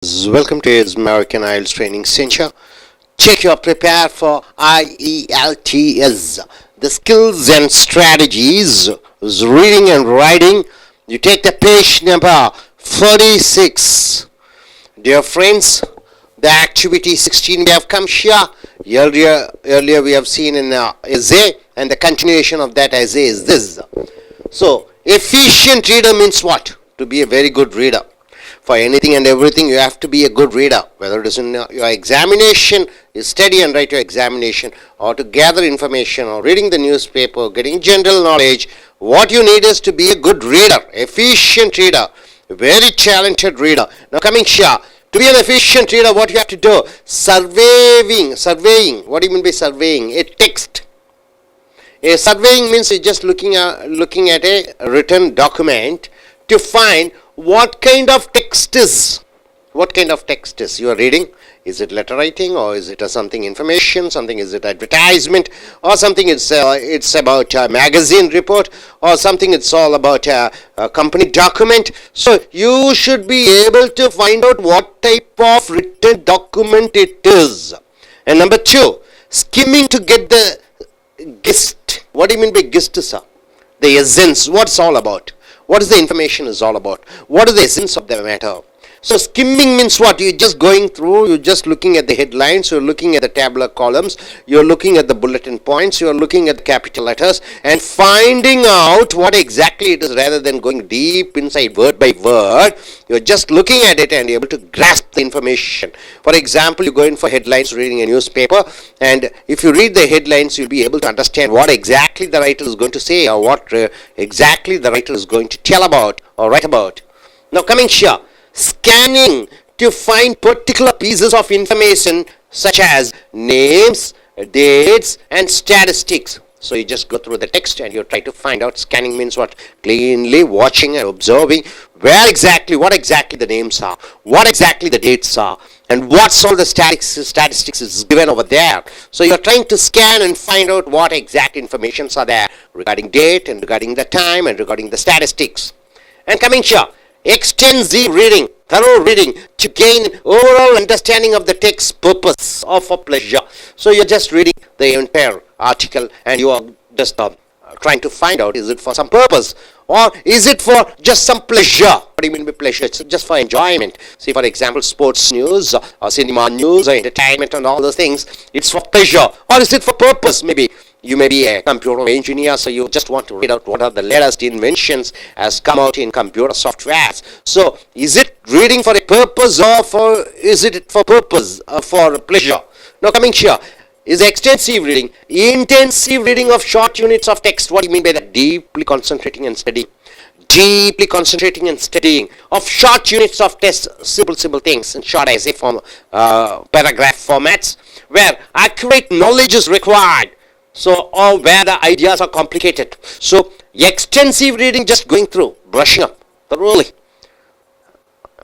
Welcome to his American I.E.L.T.S training center. Check your prepare for I.E.L.T.S. The skills and strategies is reading and writing. You take the page number 46. Dear friends, the activity 16 we have come here. Earlier we have seen in essay, and the continuation of that essay is this. So, efficient reader means what? To be a very good reader. For anything and everything, you have to be a good reader. Whether it is in your examination, you study and write your examination, or to gather information, or reading the newspaper, getting general knowledge, what you need is to be a good reader, efficient reader, a very talented reader. Now coming here, to be an efficient reader, what you have to do? Surveying. What do you mean by surveying? A text. A surveying means you're just looking at a written document to find what kind of text is you are reading. Is it letter writing, or is it something information, something is it advertisement, or something it's about a magazine report, or something it's all about a company document. So you should be able to find out what type of written document it is. And number two, skimming to get the gist. What do you mean by gist, sir? The essence, what's all about? What is the information is all about? What is the essence of the matter? So skimming means what? You're just going through, you're just looking at the headlines, you're looking at the tabular columns, you're looking at the bulletin points, you're looking at the capital letters and finding out what exactly it is rather than going deep inside word by word. You're just looking at it and you're able to grasp the information. For example, you go in for headlines reading a newspaper, and if you read the headlines, you'll be able to understand what exactly the writer is going to say, or what exactly the writer is going to tell about or write about. Now coming here, scanning to find particular pieces of information such as names, dates and statistics. So you just go through the text and you try to find out. Scanning means what? Cleanly watching and observing what exactly the names are, what exactly the dates are, and what's all the statistics is given over there. So you're trying to scan and find out what exact informations are there regarding date and regarding the time and regarding the statistics. And coming here, extensive reading, thorough reading to gain overall understanding of the text purpose or for pleasure. So you're just reading the entire article and you are just trying to find out, is it for some purpose or is it for just some pleasure? What do you mean by pleasure? It's just for enjoyment. See, for example, sports news or cinema news or entertainment and all those things, it's for pleasure. Or is it for purpose? Maybe you may be a computer engineer, so you just want to read out what are the latest inventions has come out in computer softwares. So is it reading for a purpose or is it for purpose, for pleasure? Now coming here, is extensive reading, intensive reading of short units of text. What do you mean by that? Deeply concentrating and studying of short units of text, simple things in short essay form, paragraph formats, where accurate knowledge is required. So, or where the ideas are complicated. So, extensive reading, just going through, brushing up thoroughly,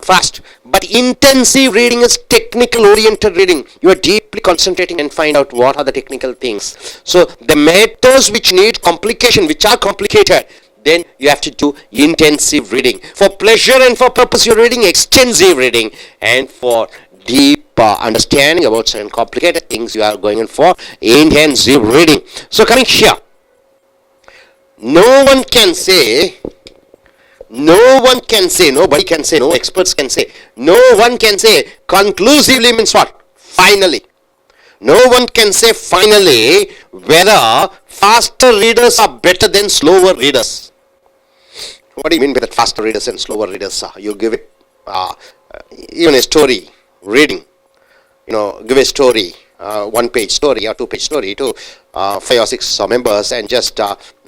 fast. But intensive reading is technical oriented reading. You are deeply concentrating and find out what are the technical things. So, the matters which need complication, which are complicated, then you have to do intensive reading. For pleasure and for purpose, you're reading extensive reading, and for deep understanding about certain complicated things, you are going in for intensive reading. So coming here, nobody can say, no experts can say, no one can say conclusively means what? Finally. No one can say finally whether faster readers are better than slower readers. What do you mean by that? Faster readers and slower readers? You give it even a story reading, give a story, one-page story or two-page story to 5 or 6 members and just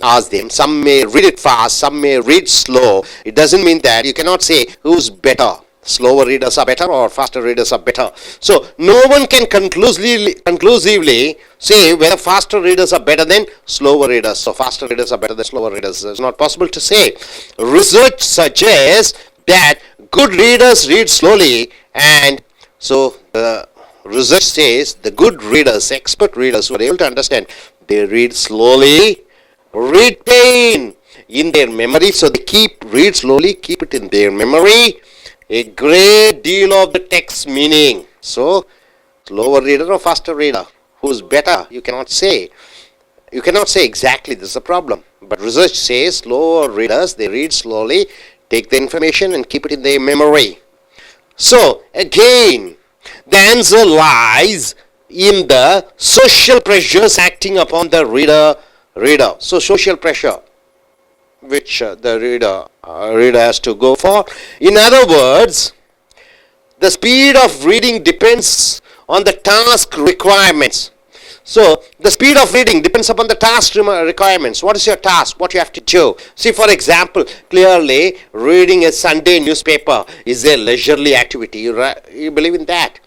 ask them. Some may read it fast, some may read slow. It doesn't mean that you cannot say who's better. Slower readers are better or faster readers are better. So no one can conclusively say whether faster readers are better than slower readers. So faster readers are better than slower readers. It's not possible to say. Research suggests that good readers read slowly, and so the research says the good readers, expert readers who are able to understand, they read slowly, retain in their memory. So they read slowly, keep it in their memory, a great deal of the text meaning. So, slower reader or faster reader, who's better? You cannot say. You cannot say exactly, this is a problem. But research says slower readers, they read slowly, take the information and keep it in their memory. So, again, the answer lies in the social pressures acting upon the reader. So, social pressure, which the reader has to go for. In other words, the speed of reading depends on the task requirements. So, the speed of reading depends upon the task requirements. What is your task? What you have to do? See, for example, clearly, reading a Sunday newspaper is a leisurely activity. You believe in that?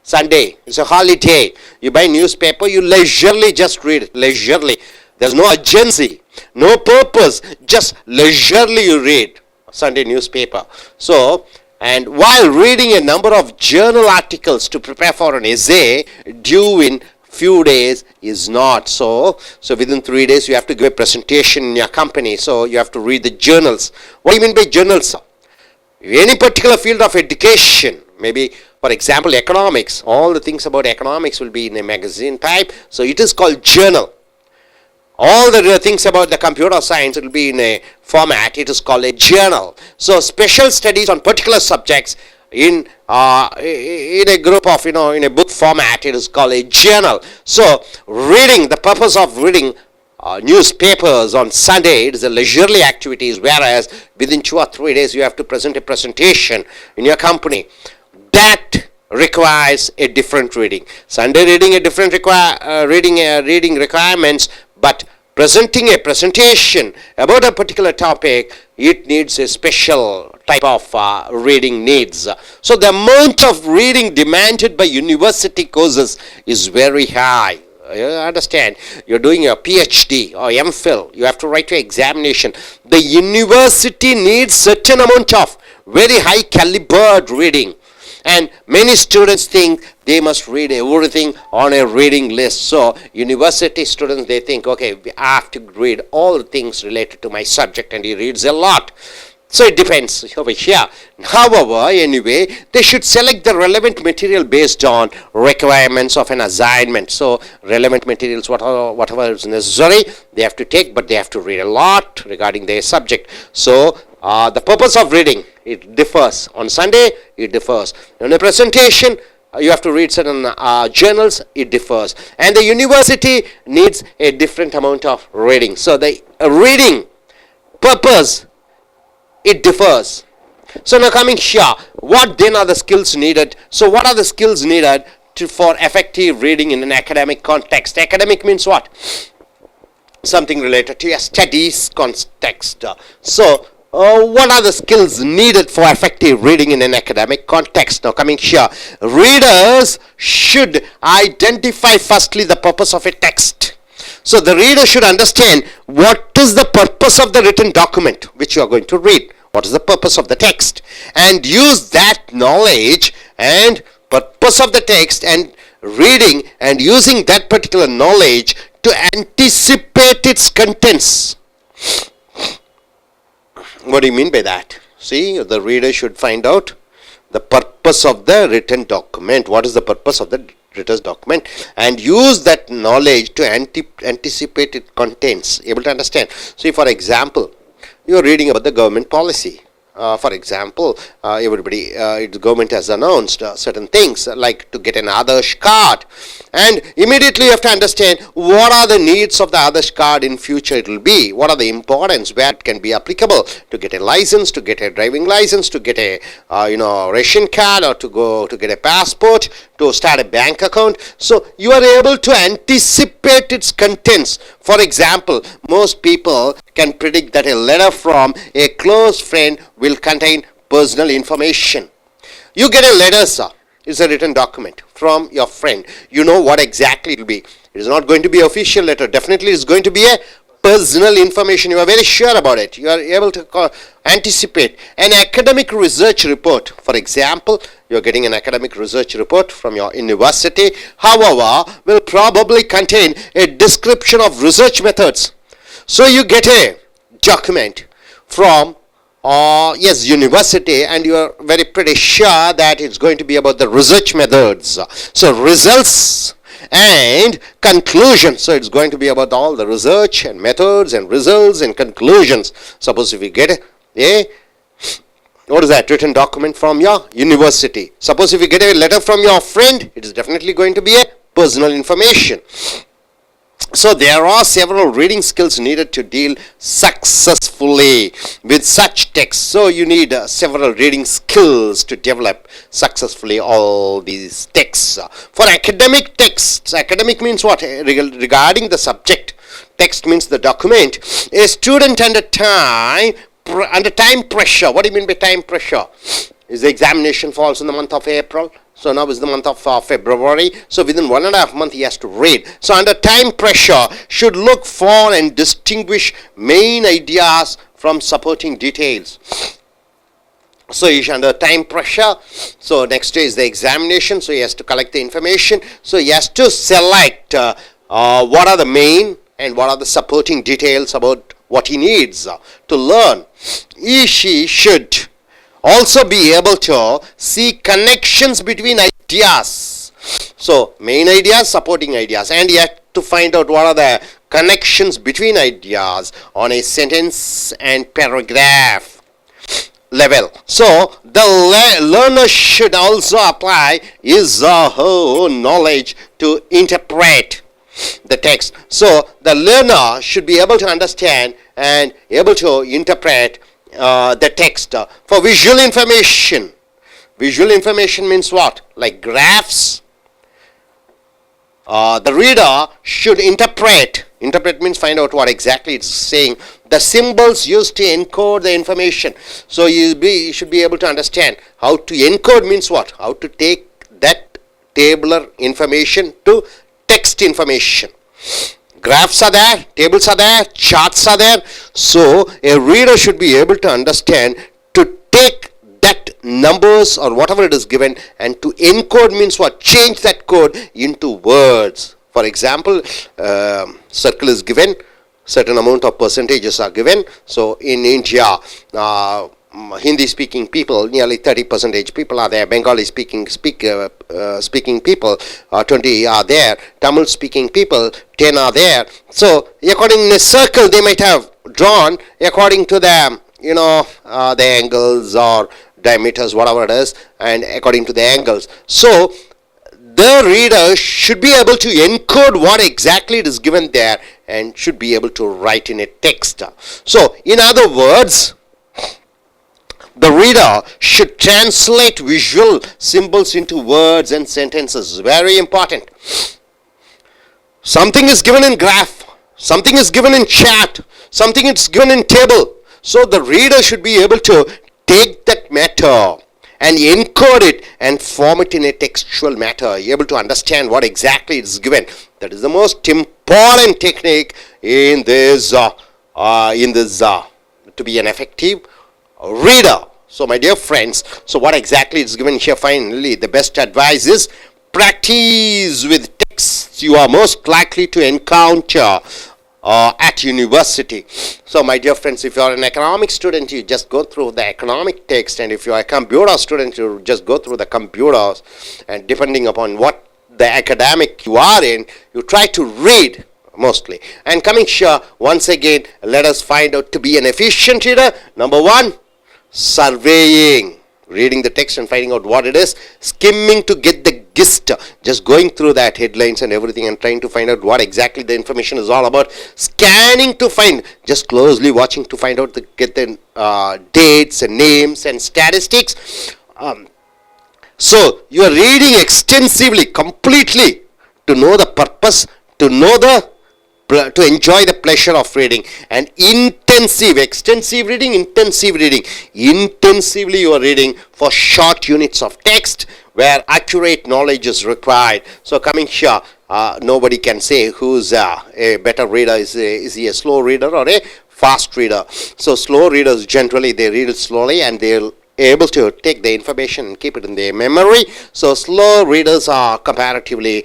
Sunday is a holiday. You buy newspaper, you leisurely just read it. Leisurely. There's no urgency, no purpose. Just leisurely you read Sunday newspaper. So, and while reading a number of journal articles to prepare for an essay due in few days is not so within 3 days you have to give a presentation in your company, so you have to read the journals. What do you mean by journals? Any particular field of education, maybe for example economics, all the things about economics will be in a magazine type, so it is called journal. All the things about the computer science, it will be in a format, it is called a journal. So special studies on particular subjects in a group of, in a book format, it is called a journal. So reading, the purpose of reading newspapers on Sunday, it is a leisurely activity, whereas within 2 or 3 days you have to present a presentation in your company. That requires a different reading. Sunday reading a different reading requirements, but presenting a presentation about a particular topic, it needs a special type of reading needs. So the amount of reading demanded by university courses is very high. You understand? You're doing a PhD or MPhil, you have to write your examination. The university needs certain amount of very high caliber reading. And many students think they must read everything on a reading list. So university students, they think, okay, I have to read all the things related to my subject, and he reads a lot. So it depends over here. However, anyway, they should select the relevant material based on requirements of an assignment. So relevant materials, whatever is necessary, they have to take, but they have to read a lot regarding their subject. So the purpose of reading, it differs. On Sunday, it differs. In a presentation, you have to read certain journals, it differs. And the university needs a different amount of reading. So the reading purpose, it differs. So now coming here, what then are the skills needed? So what are the skills needed for effective reading in an academic context? Academic means what? Something related to a studies context. So what are the skills needed for effective reading in an academic context? Now coming here, readers should identify firstly the purpose of a text. So the reader should understand what is the purpose of the written document which you are going to read. What is the purpose of the text? And use that knowledge and purpose of the text and reading and using that particular knowledge to anticipate its contents. What do you mean by that? See, the reader should find out the purpose of the written document. What is the purpose of the written document? And use that knowledge to anticipate its contents. Able to understand? See, for example, you are reading about the government policy. For example, the government has announced certain things like to get an Adarsh card, and immediately you have to understand what are the needs of the Adarsh card in future. It will be what are the importance, where it can be applicable to get a license, to get a driving license, to get a ration card, or to get a passport, to start a bank account. So you are able to anticipate its contents. For example, most people can predict that a letter from a close friend will contain personal information. You get a letter, sir. It's a written document from your friend. You know what exactly it will be. It is not going to be an official letter. Definitely it is going to be a personal information. You are very sure about it. You are able to anticipate. An academic research report, for example, you are getting an academic research report from your university, however, will probably contain a description of research methods. So you get a document from yes, university, and you are very pretty sure that it's going to be about the research methods. So results and conclusions. So it's going to be about all the research and methods and results and conclusions. Suppose if you get a what is that, written document from your university. Suppose if you get a letter from your friend, it is definitely going to be a personal information. So there are several reading skills needed to deal successfully with such texts. So you need several reading skills to develop successfully all these texts. For academic texts, academic means what? Regarding the subject. Text means the document. A student under time pressure. What do you mean by time pressure? Is the examination falls in the month of April? So now is the month of February. So within 1.5 months he has to read. So under time pressure, should look for and distinguish main ideas from supporting details. So he's under time pressure. So next day is the examination. So he has to collect the information. So he has to select what are the main and what are the supporting details about what he needs to learn. She should also be able to see connections between ideas. So main ideas, supporting ideas, and yet to find out what are the connections between ideas on a sentence and paragraph level. So the learner should also apply his or her own knowledge to interpret the text. So the learner should be able to understand and able to interpret the text. For visual information, visual information means what? Like graphs. The reader should interpret. Interpret means find out what exactly it's saying. The symbols used to encode the information. So you should be able to understand how to encode means what? How to take that tabular information to text information. Graphs are there, tables are there, charts are there. So a reader should be able to understand to take that numbers or whatever it is given and to encode means what? Change that code into words. For example, circle is given, certain amount of percentages are given. So in India, Hindi speaking people, nearly 30% people are there. Bengali speaking people, 20 are there. Tamil speaking people, 10 are there. So according to a circle they might have drawn according to the the angles or diameters, whatever it is, and according to the angles. So the reader should be able to encode what exactly it is given there and should be able to write in a text. So in other words, the reader should translate visual symbols into words and sentences. Very important. Something is given in graph, something is given in chart, something is given in table. So the reader should be able to take that matter and encode it and form it in a textual matter, able to understand what exactly is given. That is the most important technique in this to be an effective reader. So my dear friends, so what exactly is given here? Finally, the best advice is practice with texts you are most likely to encounter at university. So my dear friends, if you are an economic student, you just go through the economic text, and if you are a computer student, you just go through the computers, and depending upon what the academic you are in, you try to read mostly. And coming here, once again, let us find out to be an efficient reader. Number one, surveying, reading the text and finding out what it is. Skimming to get the gist, just going through that headlines and everything and trying to find out what exactly the information is all about. Scanning to find, just closely watching to find out get the dates and names and statistics. So you are reading extensively, completely, to know the purpose, to enjoy the pleasure of reading. And extensive reading. Intensively you are reading for short units of text where accurate knowledge is required. So coming here, nobody can say who's a better reader. Is he a slow reader or a fast reader? So slow readers, generally they read it slowly and they'll able to take the information and keep it in their memory. So slow readers are comparatively,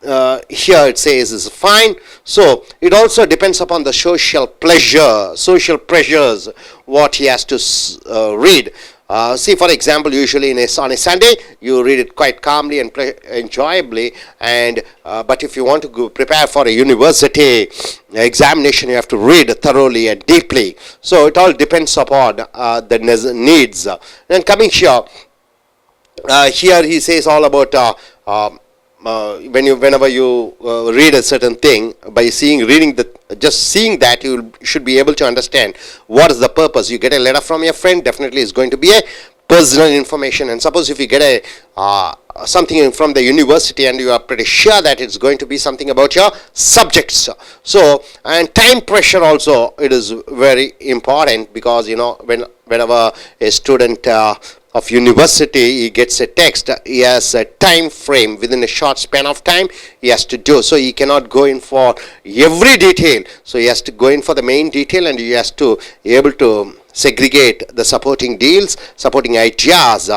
here it says is fine. So it also depends upon the social pressures what he has to read. See, for example, usually on a Sunday you read it quite calmly and enjoyably, and but if you want to prepare for a university examination, you have to read thoroughly and deeply. So it all depends upon the needs. And coming here, here he says all about whenever you read a certain thing, by just seeing that, you should be able to understand what is the purpose. You get a letter from your friend, definitely is going to be a personal information. And suppose if you get a something from the university and you are pretty sure that it's going to be something about your subjects. So, and time pressure also, it is very important, because whenever a student of university, he gets a text, he has a time frame within a short span of time he has to do. So he cannot go in for every detail. So he has to go in for the main detail, and he has to be able to segregate the supporting ideas.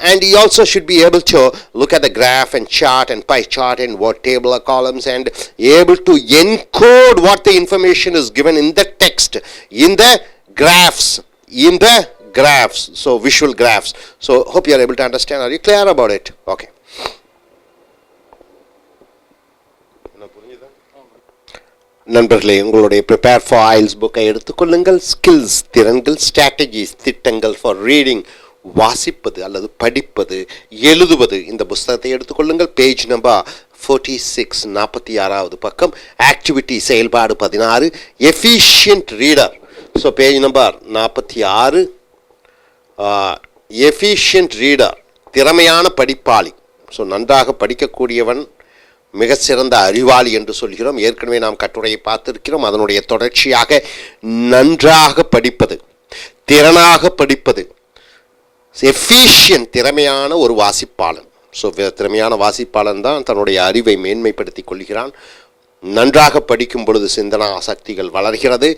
And he also should be able to look at the graph and chart and pie chart and what table or columns, and able to encode what the information is given in the text, in the graphs, so visual graphs. So hope you are able to understand. Are you clear about it? Okay. நண்பர்களே, உங்களுடைய prepare for isles புக்கை எடுத்துக்கொள்ளுங்கள். Skills, திறன்கள், strategies, திட்டங்கள் for reading, வாசிப்பது அல்லது படிப்பது, எழுதுவது, இந்த புஸ்தகத்தை எடுத்துக்கொள்ளுங்கள். பேஜ் நம்பர் 46, 46வது பக்கம். ஆக்டிவிட்டி, செயல்பாடு 16, efficient reader. So page number 46, efficient reader, திறமையான படிப்பாளி. ஸோ நன்றாக படிக்கக்கூடியவன் மிக சிறந்த அறிவாளி என்று சொல்கிறோம். ஏற்கனவே நாம் கட்டுரையை பார்த்திருக்கிறோம். அதனுடைய தொடர்ச்சியாக நன்றாக படிப்பது, திறனாக படிப்பது, எஃபிஷியன்ட், திறமையான ஒரு வாசிப்பாளன். ஸோ திறமையான வாசிப்பாளன் தான் தன்னுடைய அறிவை மேன்மைப்படுத்திக் கொள்கிறான். நன்றாக படிக்கும் பொழுது சிந்தனா சக்திகள் வளர்கிறது.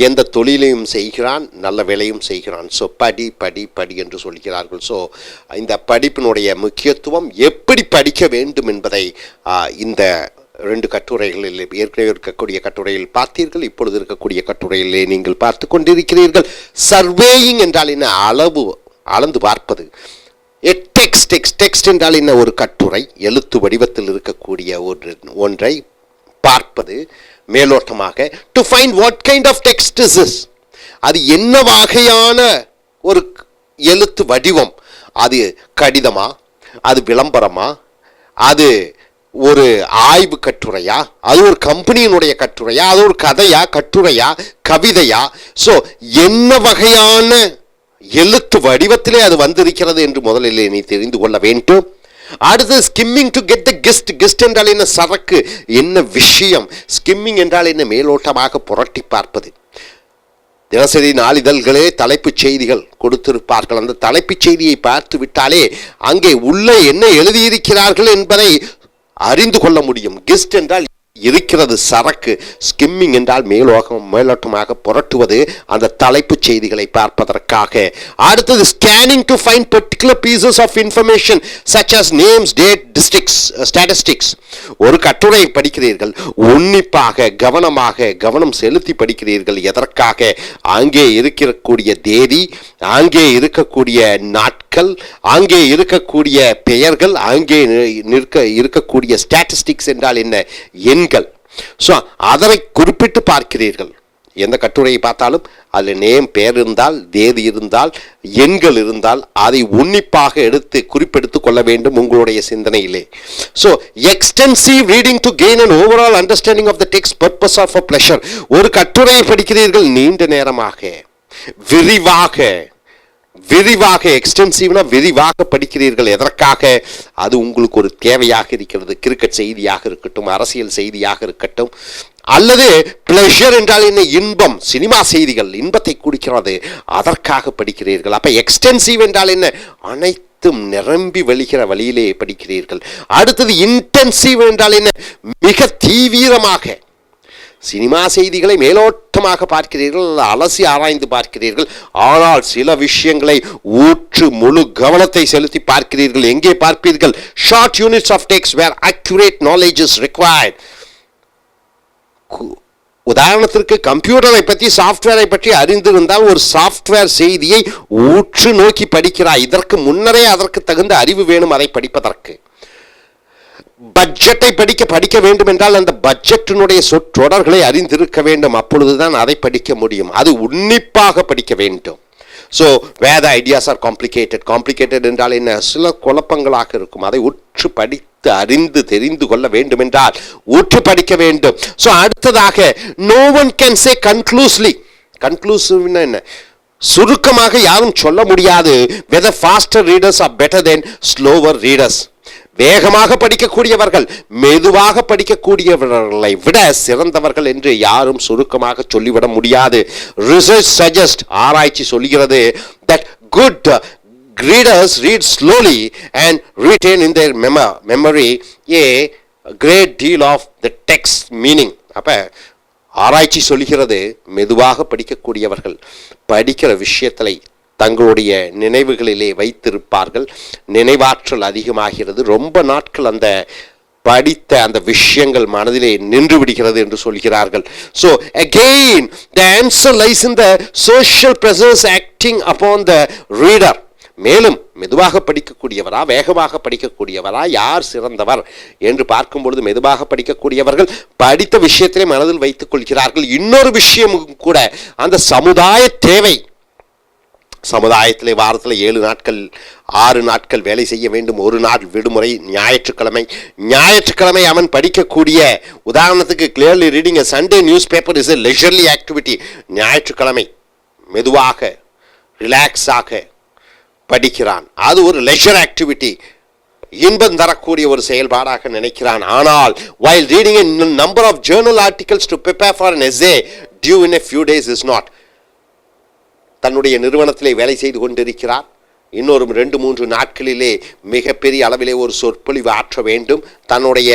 எந்த தொழிலையும் செய்கிறான், நல்ல வேலையும் செய்கிறான். ஸோ படி படி படி என்று சொல்கிறார்கள். ஸோ இந்த படிப்பினுடைய முக்கியத்துவம், எப்படி படிக்க வேண்டும் என்பதை இந்த 2 கட்டுரைகளில், ஏற்கனவே இருக்கக்கூடிய கட்டுரையில் பார்த்தீர்கள், இப்பொழுது இருக்கக்கூடிய கட்டுரையிலே நீங்கள் பார்த்து கொண்டிருக்கிறீர்கள். சர்வேயிங் என்றால் என்ன? அளந்து பார்ப்பது. டெக்ஸ்ட் என்றால் என்ன? ஒரு கட்டுரை எழுத்து வடிவத்தில் இருக்கக்கூடிய ஒன்றை பார்ப்பது மேலோட்டமாக. To find what kind of text is this, அது என்ன வகையான ஒரு எழுத்து வடிவம், அது கடிதமா, அது விளம்பரமா, அது ஒரு ஆய்வு கட்டுரையா, அது ஒரு கம்பெனியினுடைய கட்டுரையா, அது ஒரு கதையா, கட்டுரையா, கவிதையா. ஸோ என்ன வகையான எழுத்து வடிவத்திலே அது வந்திருக்கிறது என்று முதலில் நீ தெரிந்து கொள்ள வேண்டும். அடுத்து skimming to get the guest என்றால் என்ன? சரக்கு, என்ன விஷயம். ஸ்கிம்மிங் என்றால் என்ன? மேலோட்டமாக புரட்டி பார்ப்பது. தினசரி நாளிதழ்களே தலைப்புச் செய்திகள் கொடுத்திருப்பார்கள். அந்த தலைப்புச் செய்தியை பார்த்து விட்டாலே அங்கே உள்ளே என்ன எழுதியிருக்கிறார்கள் என்பதை அறிந்து கொள்ள முடியும். கெஸ்ட் என்றால் இருக்கிறது சரக்கு. ஸ்கிம்மிங் என்றால் மேலோட்டமாக புரட்டுவது, அந்த தலைப்புச் செய்திகளை பார்ப்பதற்காக. அடுத்தது scanning to find particular pieces of information such as names, date, statistics. ஒரு கட்டுரை படிக்கிறீர்கள், உன்னிப்பாக கவனம் செலுத்தி படிக்கிறீர்கள். எதற்காக? அங்கே இருக்கக்கூடிய தேதி, அங்கே இருக்கக்கூடிய நாட்கள், அங்கே இருக்கக்கூடிய பெயர்கள், அங்கே இருக்கக்கூடிய ஸ்டாட்டிஸ்டிக்ஸ் என்றால் என்ன? எண்கள். ஸோ அதனை குறிப்பிட்டு பார்க்கிறீர்கள். எந்த கட்டுரையை பார்த்தாலும் அதில் நேம், பெயர் இருந்தால், தேதி இருந்தால், எண்கள் இருந்தால், அதை உன்னிப்பாக குறிப்பெடுத்து கொள்ள வேண்டும் உங்களுடைய சிந்தனையிலே. So extensive reading to gain and overall understanding of the text, purpose of a pleasure. ஒரு கட்டுரையை படிக்கிறீர்கள், நீண்ட நேரமாக, விரிவாக எக்ஸ்டென்சிவ்னா விரிவாக படிக்கிறீர்கள். எதற்காக? அது உங்களுக்கு ஒரு தேவையாக இருக்கிறது. கிரிக்கெட் செய்தியாக இருக்கட்டும், அரசியல் செய்தியாக இருக்கட்டும், அல்லது பிளஷர் என்றால் என்ன? இன்பம், சினிமா செய்திகள், இன்பத்தை குடிக்கிறது, அதற்காக படிக்கிறீர்கள். அப்ப எக்ஸ்டென்சிவ் என்றால் என்ன? அனைத்தும் நிரம்பி வழிகிற வழியிலே படிக்கிறீர்கள். அடுத்தது இன்டென்சிவ் என்றால் என்ன? மிக தீவிரமாக, சினிமா செய்திகளை மேலோட்டமாக பார்க்கிறீர்கள், அலசி ஆராய்ந்து பார்க்கிறீர்கள். ஆனால் சில விஷயங்களை ஊற்று முழு கவனத்தை செலுத்தி பார்க்கிறீர்கள். எங்கே பார்ப்பீர்கள்? Short units of text where accurate knowledge is required. உதாரணத்திற்கு கம்ப்யூட்டரை பற்றி, சாஃப்ட்வேரை பற்றி அறிந்திருந்தால் ஒரு சாஃப்ட்வேர் செய்தியை ஊற்று நோக்கி படிக்கிறாய். இதற்கு முன்னரே அதற்கு தகுந்த அறிவு வேணும் அதை படிப்பதற்கு. பட்ஜெட்டை படிக்க வேண்டும் என்றால் அந்த பட்ஜெட்டினுடைய சொற்றொடர்களை அறிந்திருக்க வேண்டும். அப்பொழுதுதான் அதை படிக்க முடியும். அது உன்னிப்பாக படிக்க வேண்டும். So where the ideas are complicated என்றால் என்ன? சில குழப்பங்களாக இருக்கும். அதை உற்று படித்து அறிந்து தெரிந்து கொள்ள வேண்டும் என்றால் உற்று படிக்க வேண்டும். ஸோ அடுத்ததாக, நோ ஒன் கேன் சே கன்க்ளூசிவ்னா என்ன? சுருக்கமாக யாரும் சொல்ல முடியாது whether faster readers are better than slower readers. வேகமாக படிக்கக்கூடியவர்கள் மெதுவாக படிக்கக்கூடியவர்களை விட சிறந்தவர்கள் என்று யாரும் சுருக்கமாக சொல்லிவிட முடியாது. ரிசர்ச் சஜஸ்ட், ஆராய்ச்சி சொல்கிறது, that good readers read slowly and retain in their memory a great deal of the text meaning. அப்ப ஆராய்ச்சி சொல்கிறது, மெதுவாக படிக்கக்கூடியவர்கள் படிக்கிற விஷயத்தை தங்களுடைய நினைவுகளிலே வைத்திருப்பார்கள். நினைவாற்றல் அதிகமாகிறது. ரொம்ப நாட்கள் அந்த படித்த அந்த விஷயங்கள் மனதிலே நின்று விடுகிறது என்று சொல்கிறார்கள். So again the answer lies in the social pressures acting upon the reader. மேலும் மெதுவாக படிக்கக்கூடியவரா வேகமாக படிக்கக்கூடியவரா யார் சிறந்தவர் என்று பார்க்கும் பொழுது மெதுவாக படிக்கக்கூடியவர்கள் படித்த விஷயத்திலே மனதில் வைத்துக் கொள்கிறார்கள். இன்னொரு விஷயம் கூட, அந்த சமுதாய தேவை. சமுதாயத்திலே வாரத்தில் 7 நாட்கள் 6 நாட்கள் வேலை செய்ய வேண்டும். ஒரு நாள் விடுமுறை, ஞாயிற்றுக்கிழமை அவன் படிக்கக்கூடிய, உதாரணத்துக்கு clearly reading a Sunday newspaper is a leisurely activity. ஞாயிற்றுக்கிழமை மெதுவாக ரிலாக்ஸாக படிக்கிறான். அது ஒரு leisure activity, இன்பம் தரக்கூடிய ஒரு செயல்பாடாக நினைக்கிறான். ஆனால் while reading a number of journal articles to prepare for an essay due in a few days is not. தன்னுடைய நிறுவனத்திலே வேலை செய்து கொண்டிருக்கிறார். இன்னொரு 2-3 நாட்களிலே மிகப்பெரிய அளவிலே ஒரு சொற்பொழிவு ஆற்ற வேண்டும் தன்னுடைய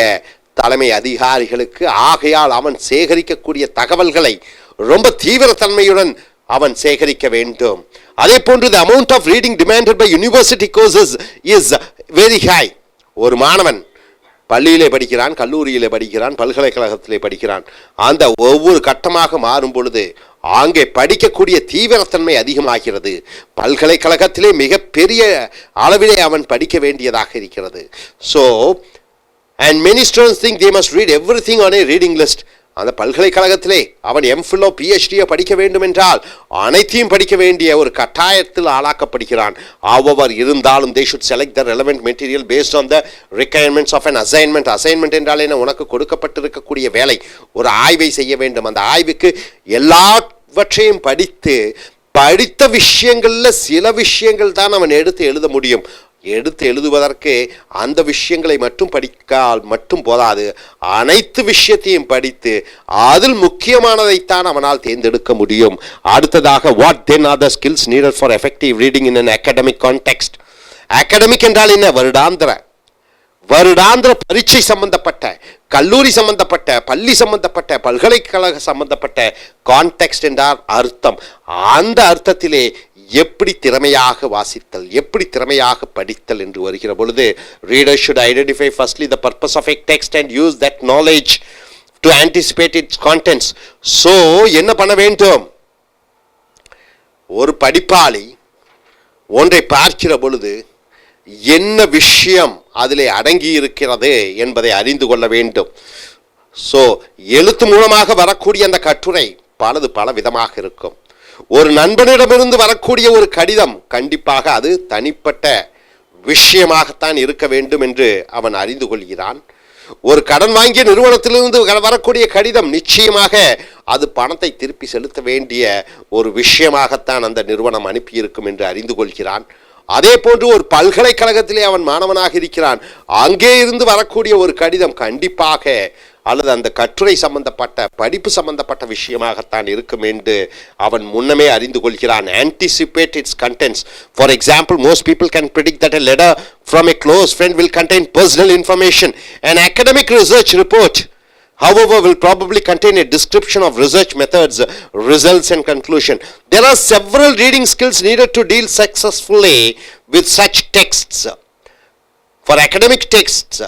தலைமை அதிகாரிகளுக்கு. ஆகையால் அவன் சேகரிக்கக்கூடிய தகவல்களை ரொம்ப தீவிரத்தன்மையுடன் அவன் சேகரிக்க வேண்டும். அதே போன்று the amount of reading demanded by university courses is very high. ஒரு மாணவன் பள்ளியிலே படிக்கிறான், கல்லூரியிலே படிக்கிறான், பல்கலைக்கழகத்திலே படிக்கிறான். அந்த ஒவ்வொரு கட்டமாக மாறும் பொழுது அங்கே படிக்கக்கூடிய தீவிரத்தன்மை அதிகமாகிறது. பல்கலைக்கழகத்திலே மிகப்பெரிய அளவிலே அவன் படிக்க வேண்டியதாக இருக்கிறது. So and many students think they must read everything on a reading list. அந்த பல்கலைக்கழகத்திலே அவன் எம்ஃபிலோ பிஹெச்டியை படிக்க வேண்டும் என்றால் அனைத்தையும் படிக்க வேண்டிய ஒரு கட்டாயத்தில் ஆளாக்கப்படுகிறான். அவர் இருந்தாலும் they should select the relevant material based on the requirements of an assignment. Assignment என்றால் என்ன? உனக்கு கொடுக்கப்பட்டிருக்கக்கூடிய வேலை, ஒரு ஆய்வை செய்ய வேண்டும். அந்த ஆய்வுக்கு எல்லாவற்றையும் படித்த விஷயங்கள்ல சில விஷயங்கள் தான் அவன் எடுத்து எழுத முடியும். எடுத்து எழுதுவதற்கு அந்த விஷயங்களை மட்டும் படிக்கால் மட்டும் போதாது, அனைத்து விஷயத்தையும் படித்து அதில் முக்கியமானதைத்தான் அவனால் தேர்ந்தெடுக்க முடியும். அடுத்ததாக, what then R the skills needed for effective reading in an academic context. Academic என்றால் என்ன? வருடாந்திர பரீட்சை சம்பந்தப்பட்ட, கல்லூரி சம்பந்தப்பட்ட, பள்ளி சம்பந்தப்பட்ட, பல்கலைக்கழக சம்பந்தப்பட்ட கான்டெக்ஸ்ட் என்றால் அர்த்தம். அந்த அர்த்தத்திலே எப்படி திறமையாக வாசித்தல், எப்படி திறமையாக படித்தல் என்று வருகிற பொழுது, readers should identify firstly the purpose of a text and use that knowledge to anticipate its contents. So என்ன பண்ண வேண்டும்? ஒரு படிப்பாளி ஒன்றை பார்க்கிற பொழுது என்ன விஷயம் அதிலே அடங்கி இருக்கிறது என்பதை அறிந்து கொள்ள வேண்டும். ஸோ எழுத்து மூலமாக வரக்கூடிய அந்த கட்டுரை பல விதமாக இருக்கும். ஒரு நண்பனிடமிருந்து வரக்கூடிய ஒரு கடிதம் கண்டிப்பாக அது தனிப்பட்ட விஷயமாகத்தான் இருக்க வேண்டும் என்று அவன் அறிந்து கொள்கிறான். ஒரு கடன் வாங்கிய நிறுவனத்திலிருந்து வரக்கூடிய கடிதம் நிச்சயமாக அது பணத்தை திருப்பி செலுத்த வேண்டிய ஒரு விஷயமாகத்தான் அந்த நிறுவனம் அனுப்பியிருக்கும் என்று அறிந்து கொள்கிறான். அதே போன்று ஒரு பல்கலைக்கழகத்திலே அவன் மாணவனாக இருக்கிறான். அங்கே இருந்து வரக்கூடிய ஒரு கடிதம் கண்டிப்பாக அல்லது அந்த கட்டுரை சம்பந்தப்பட்ட படிப்பு சம்பந்தப்பட்ட விஷயமாகத்தான் இருக்கும் என்று அவன் முன்னமே அறிந்து கொள்கிறான். Anticipate its contents. For example, most people can predict that a letter from a close friend will contain personal information. An academic research report, however, will probably contain a description of research methods, results and conclusion. There are several reading skills needed to deal successfully with such texts. For academic texts,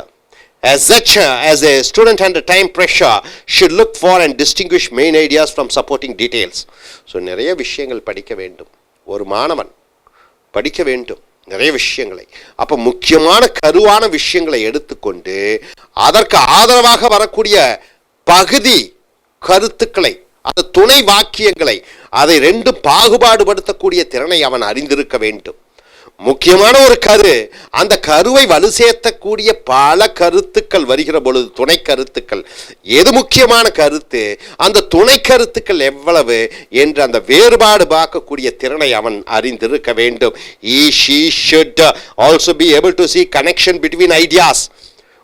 as such, as a student under time pressure should look for and distinguish main ideas from supporting details. So, நிறைய விஷயங்கள் படிக்க வேண்டும். ஒரு மாணவன் படிக்க வேண்டும் நிறைய விஷயங்களை. அப்ப முக்கியமான கருவான விஷயங்களை எடுத்துக்கொண்டு அதற்கு ஆதரவாக வரக்கூடிய பகுதி கருத்துக்களை, அந்த துணை வாக்கியங்களை, அதை ரெண்டும் பாகுபாடுபடுத்தக்கூடிய திறனை அவன் அறிந்திருக்க வேண்டும். முக்கியமான ஒரு கரு, அந்த கருவை வலு சேர்த்தக்கூடிய பல கருத்துக்கள் வருகிற பொழுது துணை கருத்துக்கள், எது முக்கியமான கருத்து, அந்த துணை கருத்துக்கள் எவ்வளவு என்று அந்த வேறுபாடு பார்க்கக்கூடிய திறனை அவன் அறிந்திருக்க வேண்டும். She should also be able to see connection between ideas.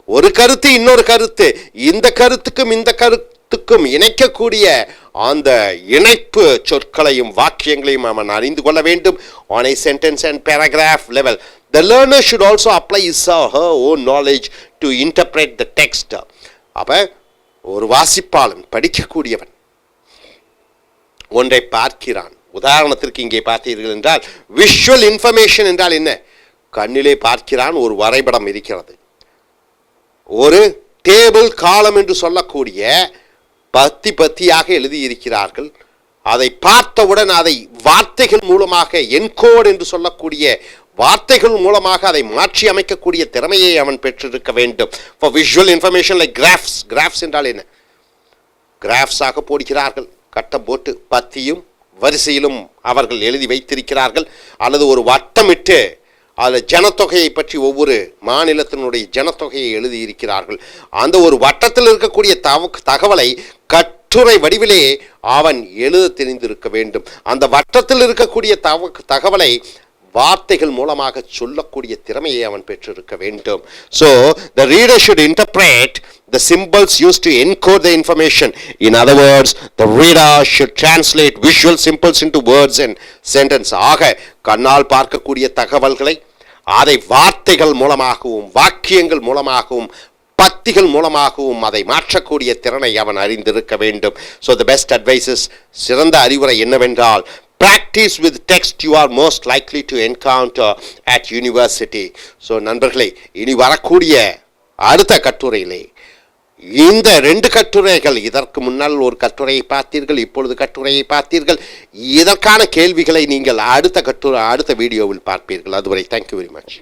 ஒரு கருத்து இன்னொரு கருத்து, இந்த கருத்துக்கும் இந்த கருத்துக்கும் இணைக்கக்கூடிய அந்த இணைப்பு சொற்களையும் வாக்கியங்களையும் அவன் அறிந்து கொள்ள வேண்டும். On a sentence and paragraph level, the learner should also apply his or her own knowledge to interpret the text. அப்ப ஒரு வாசிப்பாளன், படிக்கக்கூடியவன் ஒன்றை பார்க்கிறான். உதாரணத்திற்கு இங்கே பார்த்தீர்கள் என்றால், விஷுவல் இன்ஃபர்மேஷன் என்றால் என்ன? கண்ணிலே பார்க்கிறான், ஒரு வரைபடம் இருக்கிறது, ஒரு டேபிள் காலம் என்று சொல்லக்கூடிய பத்தி பத்தியாக எழுதியிருக்கிறார்கள். அதை பார்த்தவுடன் அதை வார்த்தைகள் மூலமாக, என்கோட் என்று சொல்லக்கூடிய வார்த்தைகள் மூலமாக அதை மாற்றி அமைக்கக்கூடிய திறமையை அவன் பெற்றிருக்க வேண்டும். For visual information like graphs. Graphs என்றால் என்ன? கிராஃப்ஸாக போடுகிறார்கள், கட்டம் போட்டு பத்தியும் வரிசையிலும் அவர்கள் எழுதி வைத்திருக்கிறார்கள். அல்லது ஒரு வட்டமிட்டு அதில் ஜனத்தொகையை பற்றி ஒவ்வொரு மாநிலத்தினுடைய ஜனத்தொகையை எழுதியிருக்கிறார்கள். அந்த ஒரு வட்டத்தில் இருக்கக்கூடிய தகவலை கட்டுரை வடிவிலே அவன் எழுத தெரிந்திருக்க வேண்டும். அந்த வட்டத்தில் இருக்கக்கூடிய தகவலை வார்த்தைகள் மூலமாக சொல்லக்கூடிய திறமையை அவன் பெற்றிருக்க வேண்டும். So the reader should interpret the symbols used to encode the information. In other words, the reader should translate visual symbols into words and sentence. ஆக கண்ணால் பார்க்கக்கூடிய தகவல்களை அதை வார்த்தைகள் மூலமாகவும் வாக்கியங்கள் மூலமாகவும் பத்திகள் மூலமாகவும் அதை மாற்றக்கூடிய திறனை அவன் அறிந்திருக்க வேண்டும். So the best advice is, சிறந்த அறிவுரை என்னவென்றால், practice with text you are most likely to encounter at university. So நண்பர்களே, இனி வரக்கூடிய அடுத்த கட்டுரையிலே இந்த 2 கட்டுரைகள், இதற்கு முன்னால் ஒரு கட்டுரையை பார்த்தீர்கள், இப்பொழுது கட்டுரையை பார்த்தீர்கள், இதற்கான கேள்விகளை நீங்கள் அடுத்த வீடியோவில் பார்ப்பீர்கள். அதுவரை தேங்க்யூ வெரி மச்.